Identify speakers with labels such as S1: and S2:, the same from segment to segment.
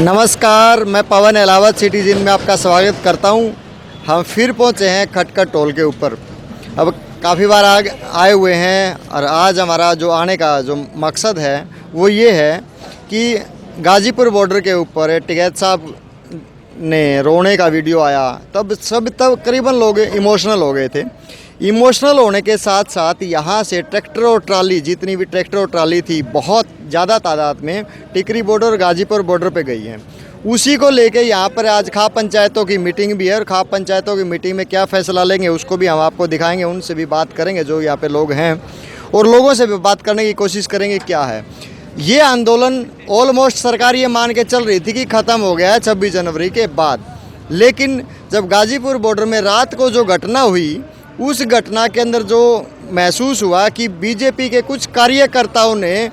S1: नमस्कार, मैं पवन एलावत सिटीजन में आपका स्वागत करता हूं। हम फिर पहुंचे हैं खटखट टोल के ऊपर। अब काफ़ी बार आए हुए हैं और आज हमारा जो आने का जो मकसद है वो ये है कि गाज़ीपुर बॉर्डर के ऊपर टिकैत साहब ने रोने का वीडियो आया, तब करीबन लोग इमोशनल हो गए थे। इमोशनल होने के साथ साथ यहाँ से ट्रैक्टर और ट्राली, जितनी भी ट्रैक्टर और ट्राली थी, बहुत ज़्यादा तादाद में टिकरी बॉर्डर और गाज़ीपुर बॉर्डर पे गई हैं। उसी को लेके यहाँ पर आज खाप पंचायतों की मीटिंग भी है और खाप पंचायतों की मीटिंग में क्या फ़ैसला लेंगे उसको भी हम आपको दिखाएंगे, उनसे भी बात करेंगे जो यहाँ पे लोग हैं और लोगों से भी बात करने की कोशिश करेंगे क्या है। ये आंदोलन ऑलमोस्ट सरकार ये मान के चल रही थी कि ख़त्म हो गया है 26 जनवरी के बाद, लेकिन जब गाज़ीपुर बॉर्डर में रात को जो घटना हुई, उस घटना के अंदर जो महसूस हुआ कि बीजेपी के कुछ कार्यकर्ताओं ने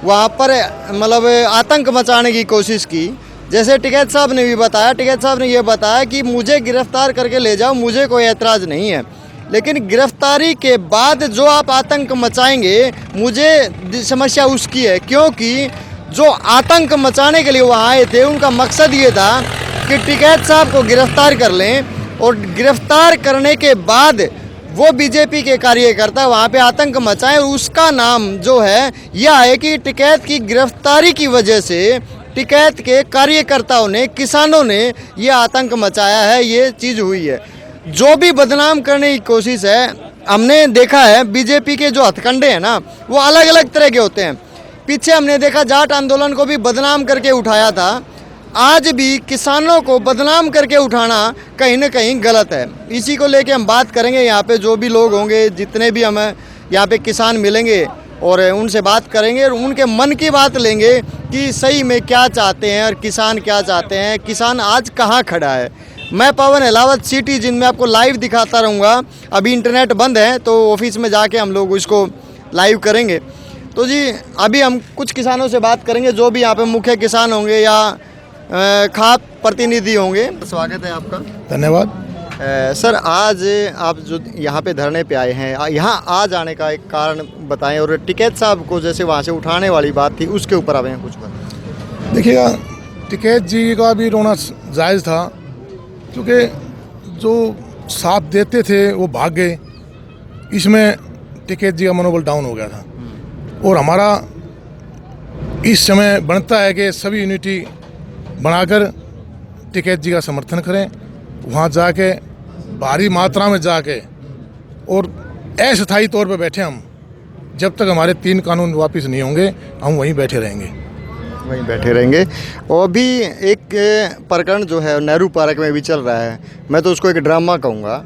S1: वहाँ पर मतलब आतंक मचाने की कोशिश की। जैसे टिकैत साहब ने भी बताया, टिकैत साहब ने ये बताया कि मुझे गिरफ्तार करके ले जाओ, मुझे कोई ऐतराज़ नहीं है, लेकिन गिरफ्तारी के बाद जो आप आतंक मचाएंगे, मुझे समस्या उसकी है, क्योंकि जो आतंक मचाने के लिए वहाँ आए थे उनका मकसद ये था कि टिकैत साहब को गिरफ्तार कर लें और गिरफ्तार करने के बाद वो बीजेपी के कार्यकर्ता वहाँ पे आतंक मचाएं। उसका नाम जो है यह है कि टिकैत की गिरफ्तारी की वजह से टिकैत के कार्यकर्ताओं ने, किसानों ने ये आतंक मचाया है, ये चीज़ हुई है। जो भी बदनाम करने की कोशिश है, हमने देखा है बीजेपी के जो हथकंडे हैं ना, वो अलग अलग तरह के होते हैं। पीछे हमने देखा जाट आंदोलन को भी बदनाम करके उठाया था, आज भी किसानों को बदनाम करके उठाना कहीं ना कहीं गलत है। इसी को लेके हम बात करेंगे। यहाँ पे जो भी लोग होंगे, जितने भी हमें यहाँ पे किसान मिलेंगे और उनसे बात करेंगे और उनके मन की बात लेंगे कि सही में क्या चाहते हैं और किसान क्या चाहते हैं, किसान आज कहाँ खड़ा है। मैं पवन एलावत सिटीजन में आपको लाइव दिखाता रहूँगा। अभी इंटरनेट बंद है तो ऑफिस में जाके हम लोग इसको लाइव करेंगे। तो जी अभी हम कुछ किसानों से बात करेंगे, जो भी यहाँ पे मुख्य किसान होंगे या खाप प्रतिनिधि होंगे। स्वागत है आपका।
S2: धन्यवाद।
S1: सर, आज आप जो यहाँ पे धरने पे आए हैं, यहाँ आज आने का एक कारण बताएं और टिकैत साहब को जैसे वहाँ से उठाने वाली बात थी उसके ऊपर आप यहाँ कुछ बताएं।
S2: देखिएगा, टिकैत जी का भी रोना जायज़ था, क्योंकि जो साथ देते थे वो भाग गए। इसमें टिकैत जी का मनोबल डाउन हो गया था और हमारा इस समय बनता है कि सभी यूनिटी बनाकर टिकैत जी का समर्थन करें, वहाँ जाके भारी मात्रा में जाके और अस्थायी तौर पे बैठे हम। जब तक हमारे 3 कानून वापस नहीं होंगे हम वहीं बैठे रहेंगे।
S1: और भी एक प्रकरण जो है नेहरू पार्क में भी चल रहा है, मैं तो उसको एक ड्रामा कहूँगा।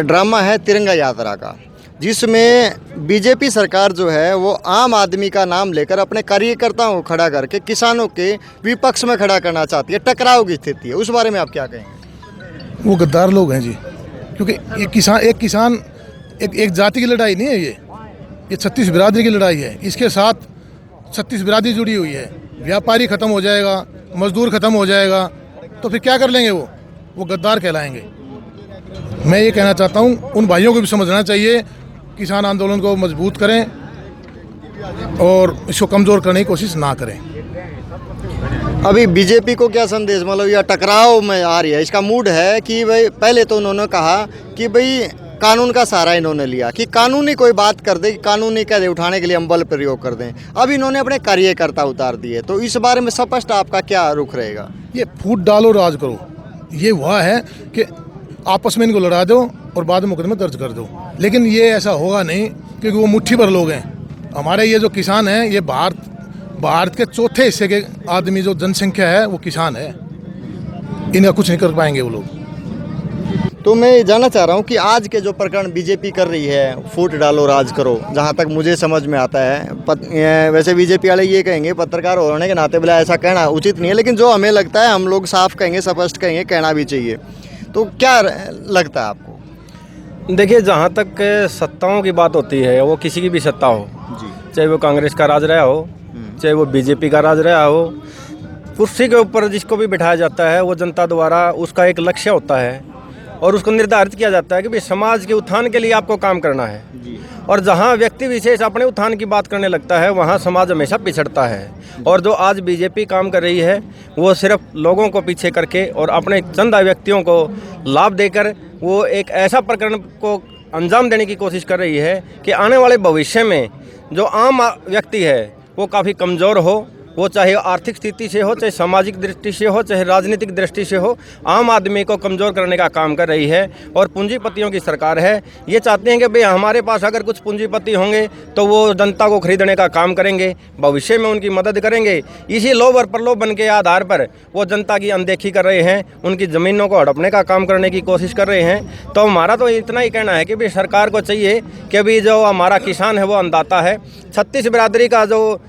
S1: ड्रामा है तिरंगा यात्रा का, जिसमें बीजेपी सरकार जो है वो आम आदमी का नाम लेकर अपने कार्यकर्ताओं को खड़ा करके किसानों के विपक्ष में खड़ा करना चाहती है। टकराव की स्थिति है, उस बारे में आप क्या कहेंगे?
S2: वो गद्दार लोग हैं जी, क्योंकि एक किसान एक जाति की लड़ाई नहीं है, ये 36 बिरादरी की लड़ाई है। इसके साथ 36 बिरादरी जुड़ी हुई है। व्यापारी ख़त्म हो जाएगा, मजदूर ख़त्म हो जाएगा, तो फिर क्या कर लेंगे? वो गद्दार कहलाएंगे। मैं ये कहना चाहता हूँ उन भाइयों को भी समझना चाहिए, किसान आंदोलन को मजबूत करें और इसको कमज़ोर करने की कोशिश ना करें।
S1: अभी बीजेपी को क्या संदेश, मतलब यह टकराव में आ रही है, इसका मूड है कि भाई पहले तो उन्होंने कहा कि भाई कानून का सहारा इन्होंने लिया कि कानूनी कोई बात कर दे, कि कानूनी कैदे उठाने के लिए हम बल प्रयोग कर दें। अब इन्होंने अपने कार्यकर्ता उतार दिए, तो इस बारे में स्पष्ट आपका क्या रुख रहेगा?
S2: ये फूट डालो राज करो, ये वह है कि आपस में इनको लड़ा दो और बाद में मुकदमे दर्ज कर दो, लेकिन ये ऐसा होगा नहीं, क्योंकि वो मुट्ठी भर लोग हैं। हमारे ये जो किसान हैं, ये भारत के चौथे हिस्से के आदमी जो जनसंख्या है वो किसान है, इनका कुछ नहीं कर पाएंगे वो लोग।
S1: तो मैं जानना चाह रहा हूँ कि आज के जो प्रकरण बीजेपी कर रही है, फूट डालो राज करो, जहाँ तक मुझे समझ में आता है, वैसे बीजेपी वाले ये कहेंगे, पत्रकार होने के नाते बोला ऐसा कहना उचित नहीं है, लेकिन जो हमें लगता है हम लोग साफ कहेंगे, स्पष्ट कहेंगे, कहना भी चाहिए। तो क्या लगता है आपको?
S3: देखिए, जहाँ तक सत्ताओं की बात होती है, वो किसी की भी सत्ता हो जी, चाहे वो कांग्रेस का राज रहा हो, चाहे वो बीजेपी का राज रहा हो, कुर्सी के ऊपर जिसको भी बिठाया जाता है वो जनता द्वारा उसका एक लक्ष्य होता है और उसको निर्धारित किया जाता है कि भाई समाज के उत्थान के लिए आपको काम करना है। और जहाँ व्यक्ति विशेष अपने उत्थान की बात करने लगता है वहाँ समाज हमेशा पिछड़ता है। और जो आज बीजेपी काम कर रही है वो सिर्फ लोगों को पीछे करके और अपने चंद व्यक्तियों को लाभ देकर वो एक ऐसा प्रकरण को अंजाम देने की कोशिश कर रही है कि आने वाले भविष्य में जो आम व्यक्ति है वो काफ़ी कमज़ोर हो, वो चाहे आर्थिक स्थिति से हो, चाहे सामाजिक दृष्टि से हो, चाहे राजनीतिक दृष्टि से हो, आम आदमी को कमज़ोर करने का काम कर रही है। और पूंजीपतियों की सरकार है, ये चाहते हैं कि भाई हमारे पास अगर कुछ पूंजीपति होंगे तो वो जनता को खरीदने का काम करेंगे, भविष्य में उनकी मदद करेंगे। इसी लोभ और प्रलोभन के आधार पर वो जनता की अनदेखी कर रहे हैं, उनकी ज़मीनों को हड़पने का काम करने की कोशिश कर रहे हैं। तो हमारा तो इतना ही कहना है कि भाई सरकार को चाहिए कि अभी जो हमारा किसान है वो अन्नदाता है, 36 बिरादरी का जो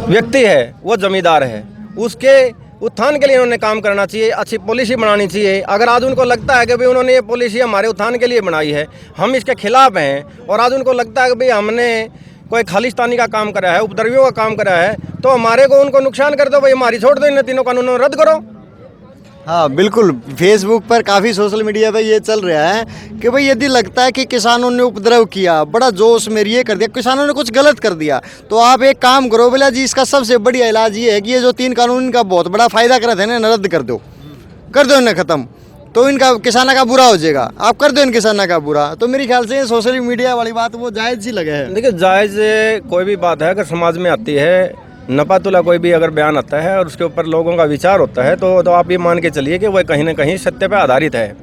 S3: व्यक्ति है वो जमींदार है, उसके उत्थान के लिए उन्होंने काम करना चाहिए, अच्छी पॉलिसी बनानी चाहिए। अगर आज उनको लगता है कि भाई उन्होंने ये पॉलिसी हमारे उत्थान के लिए बनाई है, हम इसके खिलाफ हैं, और आज उनको लगता है कि भाई हमने कोई खालिस्तानी का काम करा है, उपद्रवियों का काम करा है, तो हमारे को उनको नुकसान कर दो, भाई हमारी छोड़ दो, इन तीनों कानूनों रद्द करो।
S1: हाँ बिल्कुल, फेसबुक पर काफ़ी सोशल मीडिया पर ये चल रहा है कि भाई यदि लगता है कि किसानों ने उपद्रव किया, बड़ा जोश में ये कर दिया, किसानों ने कुछ गलत कर दिया, तो आप एक काम करो बोला जी, इसका सबसे बढ़िया इलाज ये है कि ये जो 3 कानून इनका बहुत बड़ा फायदा कर रहे थे ना, रद्द कर दो इन्हें ख़त्म, तो इनका किसाना का बुरा हो जाएगा। आप कर दो इन किसाना का बुरा। तो मेरे ख्याल से सोशल मीडिया वाली बात वो जायज़ ही लगे है।
S3: देखिए, जायज़ कोई भी बात है अगर समाज में आती है, नपातुला कोई भी अगर बयान आता है और उसके ऊपर लोगों का विचार होता है तो आप ये मान के चलिए कि वह कहीं ना कहीं सत्य पर आधारित है।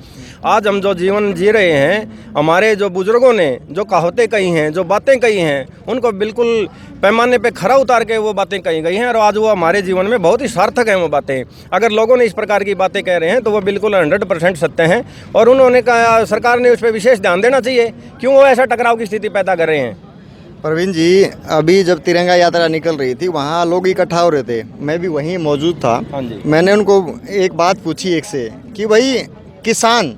S3: आज हम जो जीवन जी रहे हैं, हमारे जो बुजुर्गों ने जो कहावतें कही हैं, जो बातें कही हैं, उनको बिल्कुल पैमाने पे खरा उतार के वो बातें कही गई हैं, और आज वो हमारे जीवन में बहुत ही सार्थक हैं वो बातें। अगर लोगों ने इस प्रकार की बातें कह रहे हैं तो वो बिल्कुल 100% सत्य हैं, और उन्होंने कहा सरकार ने उस पर विशेष ध्यान देना चाहिए। क्यों वो ऐसा टकराव की स्थिति पैदा कर रहे हैं?
S1: प्रवीण जी, अभी जब तिरंगा यात्रा निकल रही थी वहाँ लोग इकट्ठा हो रहे थे, मैं भी वहीं मौजूद था।
S3: हाँ जी।
S1: मैंने उनको एक बात पूछी एक से कि भाई किसान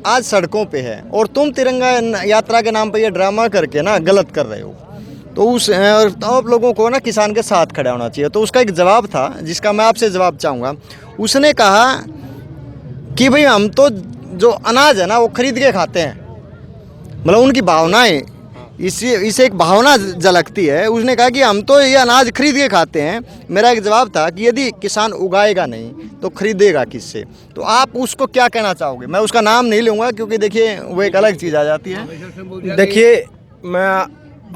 S1: आज सड़कों पे है और तुम तिरंगा यात्रा के नाम पे ये ड्रामा करके ना गलत कर रहे हो, तो आप लोगों को ना किसान के साथ खड़ा होना चाहिए। तो उसका एक जवाब था जिसका मैं आपसे जवाब चाहूँगा। उसने कहा कि भाई हम तो जो अनाज है ना वो खरीद के खाते हैं, मतलब उनकी भावनाएं इससे एक भावना झलकती है। उसने कहा कि हम तो ये अनाज खरीद के खाते हैं। मेरा एक जवाब था कि यदि किसान उगाएगा नहीं तो खरीदेगा किससे? तो आप उसको क्या कहना चाहोगे? मैं उसका नाम नहीं लूँगा क्योंकि देखिए वो एक अलग चीज़ आ जाती है।
S3: देखिए, मैं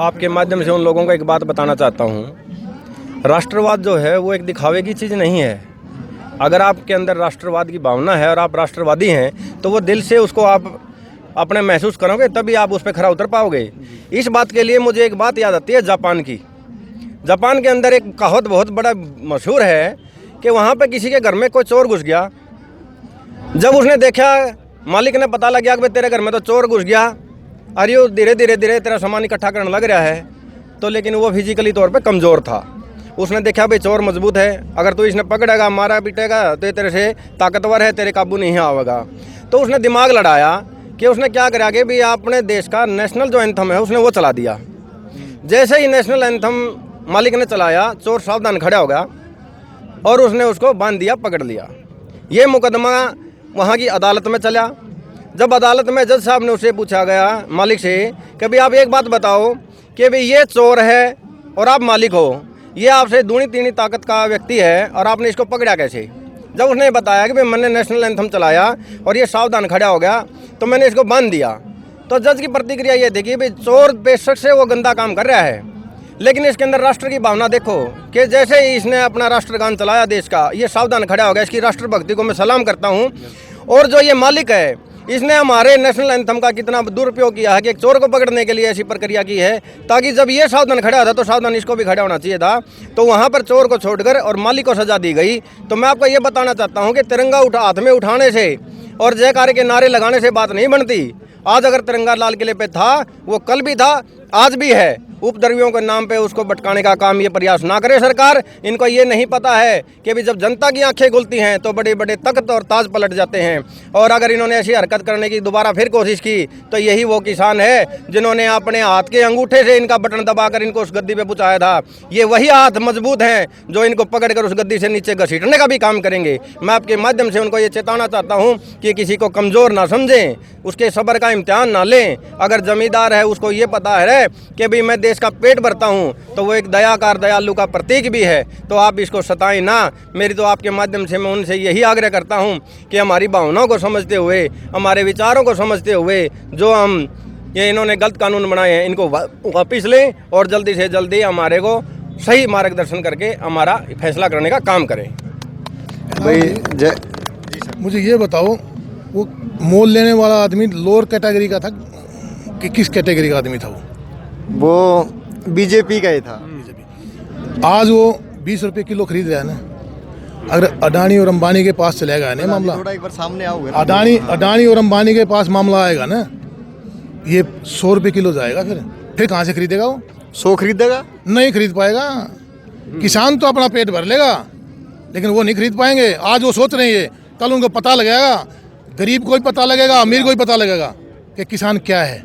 S3: आपके माध्यम से उन लोगों को एक बात बताना चाहता हूँ, राष्ट्रवाद जो है वो एक दिखावे की चीज़ नहीं है। अगर आपके अंदर राष्ट्रवाद की भावना है और आप राष्ट्रवादी हैं तो वो दिल से उसको आप अपने महसूस करोगे, तभी आप उस पर खरा उतर पाओगे। इस बात के लिए मुझे एक बात याद आती है जापान की। जापान के अंदर एक कहावत बहुत बड़ा मशहूर है कि वहाँ पे किसी के घर में कोई चोर घुस गया। जब उसने देखा, मालिक ने पता लग गया कि तेरे घर में तो चोर घुस गया, अरे वो धीरे धीरे तेरा सामान इकट्ठा करने लग रहा है, तो लेकिन वो फिजिकली तौर पर कमज़ोर था। उसने देखा भाई चोर मजबूत है, अगर तू इसने पकड़ेगा, मारा पीटेगा तो ये तेरे से ताकतवर है, तेरे काबू नहीं आवेगा। तो उसने दिमाग लड़ाया कि उसने क्या करा कि भाई अपने देश का नेशनल जो एंथम है उसने वो चला दिया। जैसे ही नेशनल एंथम मालिक ने चलाया, चोर सावधान खड़ा हो गया और उसने उसको बांध दिया, पकड़ लिया। ये मुकदमा वहाँ की अदालत में चला। जब अदालत में जज साहब ने उससे पूछा गया, मालिक से, कि भाई आप एक बात बताओ कि भाई ये चोर है और आप मालिक हो, ये आपसे दूनी तीनी ताकत का व्यक्ति है और आपने इसको पकड़ा कैसे? जब उसने बताया कि भाई मैंने नेशनल एंथम चलाया और ये सावधान खड़ा हो गया तो मैंने इसको बांध दिया, तो जज की प्रतिक्रिया ये देखी, भाई चोर बेशक से वो गंदा काम कर रहा है, लेकिन इसके अंदर राष्ट्र की भावना देखो कि जैसे ही इसने अपना राष्ट्रगान चलाया देश का, ये सावधान खड़ा हो गया। इसकी राष्ट्रभक्ति को मैं सलाम करता हूँ। और जो ये मालिक है, इसने हमारे नेशनल एंथम का कितना दुरुपयोग किया है कि एक चोर को पकड़ने के लिए ऐसी प्रक्रिया की है, ताकि जब ये सावधान खड़ा था तो सावधान इसको भी खड़ा होना चाहिए था। तो वहाँ पर चोर को छोड़कर और मालिक को सजा दी गई। तो मैं आपको ये बताना चाहता हूँ कि तिरंगा हाथ में उठाने से और जयकारे के नारे लगाने से बात नहीं बनती। आज अगर तिरंगा लाल किले पे था, वो कल भी था, आज भी है, उपद्रवियों के नाम पे उसको भटकाने का काम ये प्रयास ना करे सरकार। इनको ये नहीं पता है कि भी जब जनता की आंखें खुलती हैं तो बड़े बड़े तख्त और ताज पलट जाते हैं। और अगर इन्होंने ऐसी हरकत करने की दोबारा फिर कोशिश की तो यही वो किसान है जिन्होंने अपने हाथ के अंगूठे से इनका बटन दबाकर इनको उस गद्दी पे पहुंचाया था। ये वही हाथ मजबूत हैं जो इनको पकड़कर उस गद्दी से नीचे घसीटने का भी काम करेंगे। मैं आपके माध्यम से उनको ये चेताना चाहता हूँ कि किसी को कमज़ोर ना समझें, उसके सब्र का इम्तिहान ना लें। अगर जमींदार है उसको ये पता है कि भाई मैं देश का पेट भरता हूँ तो वो एक दयाकार दयालु का प्रतीक भी है, तो आप इसको सताएं ना। मेरी तो आपके माध्यम से मैं उनसे यही आग्रह करता हूँ कि हमारी भावनाओं को समझते हुए, हमारे विचारों को समझते हुए जो हम ये इन्होंने गलत कानून बनाए हैं इनको वापस लें और जल्दी से जल्दी हमारे को सही मार्गदर्शन करके हमारा फैसला करने का काम करें।
S1: भाई
S2: मुझे ये बताओ, वो मोल लेने वाला आदमी लोअर कैटेगरी का था कि किस कैटेगरी का आदमी था?
S1: वो बीजेपी का ही था।
S2: आज वो 20 रुपये किलो खरीद रहा है ना। अगर अडानी और अंबानी के पास चलेगा ना मामला,
S1: थोड़ा एक बार सामने आओगे।
S2: अडानी और अंबानी के पास मामला आएगा ना, ये 100 रुपये किलो जाएगा। फिर कहाँ से खरीदेगा वो?
S1: 100 खरीदेगा?
S2: नहीं खरीद पाएगा। किसान तो अपना पेट भर लेगा लेकिन वो नहीं खरीद पाएंगे। आज वो सोच रहे हैं, कल उनको पता लगेगा, गरीब को भी पता लगेगा, अमीर को भी पता लगेगा कि किसान क्या है।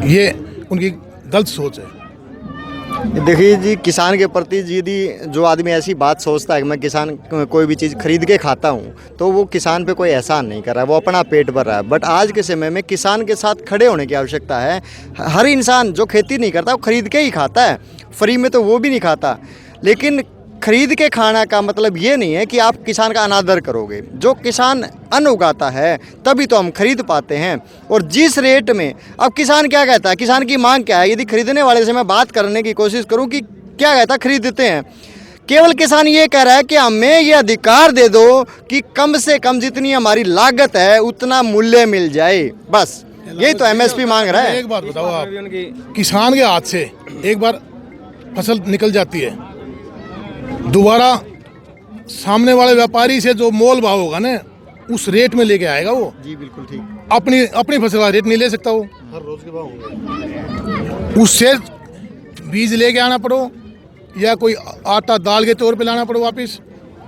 S2: ये उनकी गलत सोच है।
S1: देखिए जी, किसान के प्रति यदि जो आदमी ऐसी बात सोचता है कि मैं किसान कोई भी चीज़ खरीद के खाता हूँ तो वो किसान पे कोई एहसान नहीं कर रहा है, वो अपना पेट भर रहा है। बट आज के समय में किसान के साथ खड़े होने की आवश्यकता है। हर इंसान जो खेती नहीं करता वो खरीद के ही खाता है, फ्री में तो वो भी नहीं खाता। लेकिन खरीद के खाना का मतलब ये नहीं है कि आप किसान का अनादर करोगे। जो किसान अन्न उगाता है तभी तो हम खरीद पाते हैं। और जिस रेट में अब किसान क्या कहता है, किसान की मांग क्या है, यदि खरीदने वाले से मैं बात करने की कोशिश करूं कि क्या कहता है, खरीदते हैं। केवल किसान ये कह रहा है कि हमें ये अधिकार दे दो कि कम से कम जितनी हमारी लागत है उतना मूल्य मिल जाए, बस यही तो एमएसपी मांग रहा है।
S2: एक बात बताओ आप, किसान के हाथ से एक बार फसल निकल जाती है, दोबारा सामने वाले व्यापारी से जो मोल भाव होगा ना उस रेट में लेके आएगा वो।
S1: जी बिल्कुल ठीक।
S2: अपनी फसल का रेट नहीं ले सकता वो। हर रोज के भाव होंगे। उससे बीज लेके आना पड़ो या कोई आटा दाल के तौर पे लाना पड़ो वापस,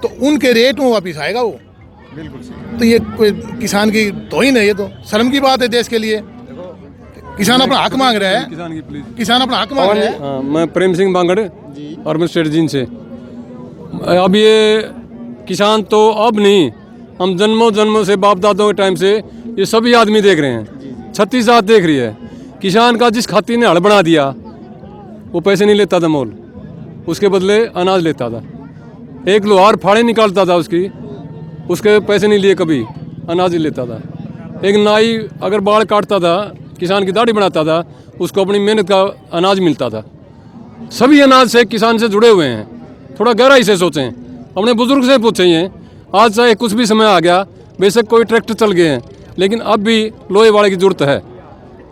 S2: तो उनके रेट में वापस आएगा वो।
S1: बिल्कुल सही।
S2: तो ये कोई किसान की तौहीन है, ये तो शर्म की बात है देश के लिए। किसान अपना हक मांग रहा है, किसान अपना हक मांग रहा है।
S4: मैं प्रेम सिंह बांगड़ अर्बन स्टेट जीन से। अब ये किसान तो अब नहीं, हम जन्मों से बाप दादों के टाइम से ये सभी आदमी देख रहे हैं, 36 जात देख रही है। किसान का जिस खातिर ने हड़ बना दिया वो पैसे नहीं लेता था मोल, उसके बदले अनाज लेता था। एक लोहार फाड़े निकालता था उसके पैसे नहीं लिए, कभी अनाज ही लेता था। एक नाई अगर बाल काटता था, किसान की दाढ़ी बनाता था, उसको अपनी मेहनत का अनाज मिलता था। सभी अनाज से किसान से जुड़े हुए हैं। थोड़ा गहराई से सोचें, अपने बुजुर्ग से पूछें। आज चाहे कुछ भी समय आ गया, बेशक कोई ट्रैक्टर चल गए हैं, लेकिन अब भी लोहे वाले की जरूरत है,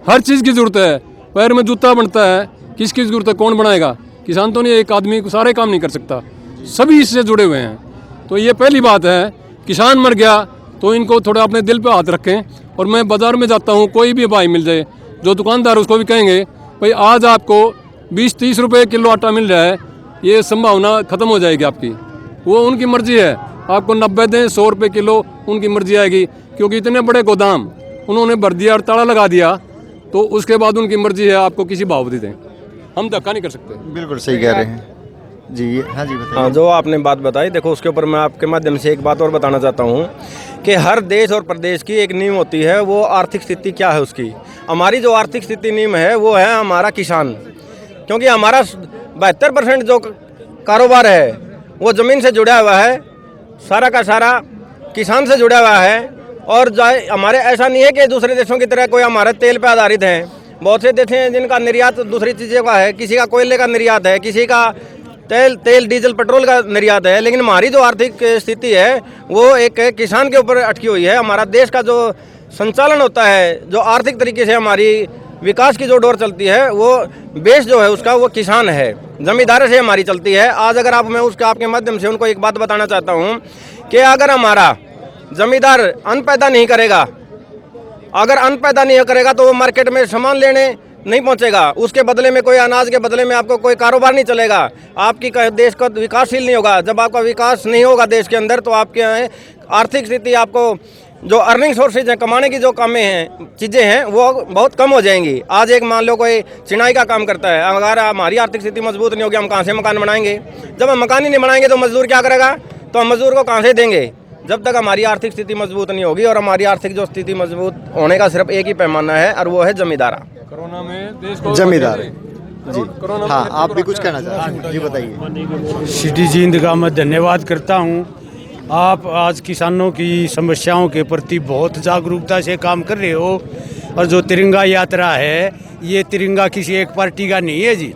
S4: हर चीज़ की जरूरत है। पैर में जूता बनता है, किसकी जरूरत है, कौन बनाएगा? किसान तो नहीं, एक आदमी को सारे काम नहीं कर सकता, सभी इससे जुड़े हुए हैं। तो ये पहली बात है, किसान मर गया तो इनको थोड़ा अपने दिल पे हाथ रखें। और मैं बाज़ार में जाता हूँ, कोई भी भाई मिल जाए, जो दुकानदार उसको भी कहेंगे भाई आज आपको 20-30 रुपये किलो आटा मिल रहा है, ये संभावना ख़त्म हो जाएगी आपकी। वो उनकी मर्जी है, आपको 90 दें, 100 रुपये किलो, उनकी मर्जी आएगी। क्योंकि इतने बड़े गोदाम उन्होंने भर दिया और ताला लगा दिया, तो उसके बाद उनकी मर्जी है आपको किसी भाव दे दें, हम धक्का नहीं कर सकते।
S1: बिल्कुल सही कह रहे हैं जी। हाँ जी बताइए।
S3: हाँ, जो आपने बात बताई, देखो उसके ऊपर मैं आपके माध्यम से एक बात और बताना चाहता हूँ कि हर देश और प्रदेश की एक नींव होती है, वो आर्थिक स्थिति क्या है उसकी। हमारी जो आर्थिक स्थिति नींव है वो है हमारा किसान, क्योंकि हमारा 72% जो कारोबार है वो ज़मीन से जुड़ा हुआ है, सारा का सारा किसान से जुड़ा हुआ है। और हमारे ऐसा नहीं है कि दूसरे देशों की तरह कोई हमारे तेल पे आधारित है। बहुत से देश हैं जिनका निर्यात दूसरी चीज़ों का है, किसी का कोयले का निर्यात है, किसी का तेल डीजल पेट्रोल का निर्यात है। लेकिन हमारी जो आर्थिक स्थिति है वो एक किसान के ऊपर अटकी हुई है। हमारा देश का जो संचालन होता है, जो आर्थिक तरीके से हमारी विकास की जो डोर चलती है, वो बेस जो है उसका वो किसान है, जमींदार से हमारी चलती है। आज अगर मैं उसके आपके माध्यम से उनको एक बात बताना चाहता हूँ कि अगर हमारा जमींदार अन्न पैदा नहीं करेगा, अगर अन्न पैदा नहीं करेगा तो वो मार्केट में सामान लेने नहीं पहुंचेगा, उसके बदले में कोई अनाज के बदले में आपको कोई कारोबार नहीं चलेगा, आपकी देश का विकासशील नहीं होगा। जब आपका विकास नहीं होगा देश के अंदर तो आपके आर्थिक स्थिति, आपको जो अर्निंग सोर्सेज हैं, कमाने की जो कामें हैं, चीज़ें हैं, वो बहुत कम हो जाएंगी। आज एक मान लो कोई चिनाई का काम करता है, अगर हमारी आर्थिक स्थिति मजबूत नहीं होगी, हम कहाँ से मकान बनाएंगे? जब हम मकान ही नहीं बनाएंगे तो मजदूर क्या करेगा? तो हम मजदूर को कहाँ से देंगे? जब तक हमारी आर्थिक स्थिति मजबूत नहीं होगी, और हमारी आर्थिक जो स्थिति मजबूत होने का सिर्फ एक ही पैमाना है, और वो है जमींदारा।
S4: कोरोना में देश को
S1: जमींदार जी। हाँ, आप भी कुछ कहना चाहते हैं जी, बताइए।
S5: सिटी जिंद का मैं धन्यवाद करता हूँ। आप आज किसानों की समस्याओं के प्रति बहुत जागरूकता से काम कर रहे हो, और जो तिरंगा यात्रा है, ये तिरंगा किसी एक पार्टी का नहीं है जी।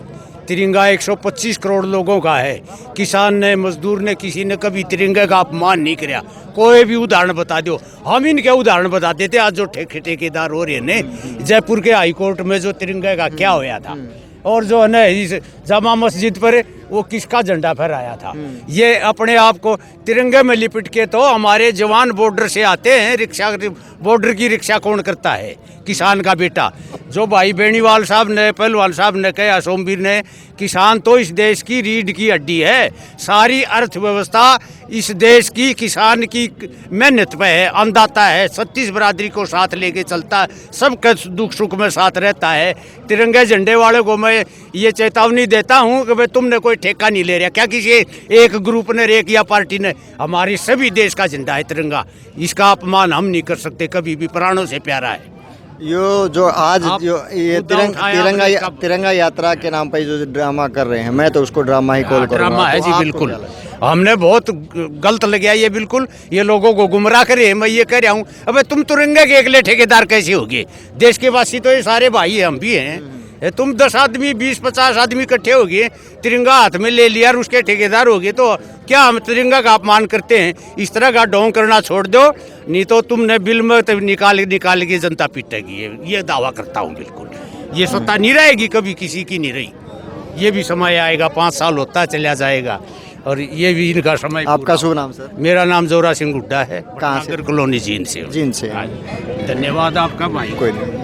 S5: तिरंगा 125 करोड़ लोगों का है। किसान ने, मजदूर ने, किसी ने कभी तिरंगे का अपमान नहीं किया। कोई भी उदाहरण बता दो, हम इनके उदाहरण बता देते। आज जो ठेकेदार हो रहे हैं जयपुर के हाई कोर्ट में, जो तिरंगे का क्या होया था, और जो है ना इस जामा मस्जिद पर वो किसका झंडा फहराया था। ये अपने आप को तिरंगे में लिपट के, तो हमारे जवान बॉर्डर से आते हैं, रिक्शा बॉर्डर की रिक्शा कौन करता है? किसान का बेटा। जो भाई बेनीवाल साहब ने, पहलवान साहब ने कहा, सोमवीर ने, किसान तो इस देश की रीढ़ की हड्डी है। सारी अर्थव्यवस्था इस देश की किसान की मेहनत पे है, अन्नदाता है, 36 बरादरी को साथ लेके चलता है, सबके दुख सुख में साथ रहता है। तिरंगे झंडे वाले को मैं ये चेतावनी देता हूँ कि भाई तुमने कोई ठेका नहीं ले रहा। क्या किसी एक ग्रुप ने, एक या पार्टी ने? हमारी सभी देश का झंडा है तिरंगा, इसका अपमान हम नहीं कर सकते कभी भी। प्राणों से प्यारा है।
S1: यो जो आज जो ये तिरंगा यात्रा के नाम पर जो ड्रामा कर रहे हैं, मैं तो उसको ड्रामा ही कॉल करूंगा।
S5: ड्रामा है
S1: तो
S5: जी,
S1: आपको
S5: बिल्कुल।
S1: क्या लगता है?
S5: हमने बहुत गलत लगा ये, बिल्कुल। ये लोगों को गुमराह करे। मैं ये कह रहा हूँ, अबे तुम तिरंगे के अकेले ठेकेदार कैसे होगे? देश के वासी तो ये सारे भाई हैं, हम भी हैं। तुम 10 आदमी, 20-50 आदमी इकट्ठे हो गए, तिरंगा हाथ में ले लिया और उसके ठेकेदार हो गए, तो क्या हम तिरंगा का अपमान करते हैं? इस तरह का ढोंग करना छोड़ दो, नहीं तो तुमने बिल में तो निकाल के जनता पीटेगी। ये दावा करता हूँ बिल्कुल। ये सत्ता नहीं रहेगी कभी, किसी की नहीं रही। ये भी समय आएगा, 5 साल होता चला जाएगा, और ये भी इनका समय।
S1: आपका शुभ नाम सर?
S5: मेरा नाम जोरा सिंह हुड्डा है।
S1: कहाँ से?
S5: कॉलोनी जींद से।
S1: जींद से।
S5: धन्यवाद आपका भाई।
S1: कोई नहीं।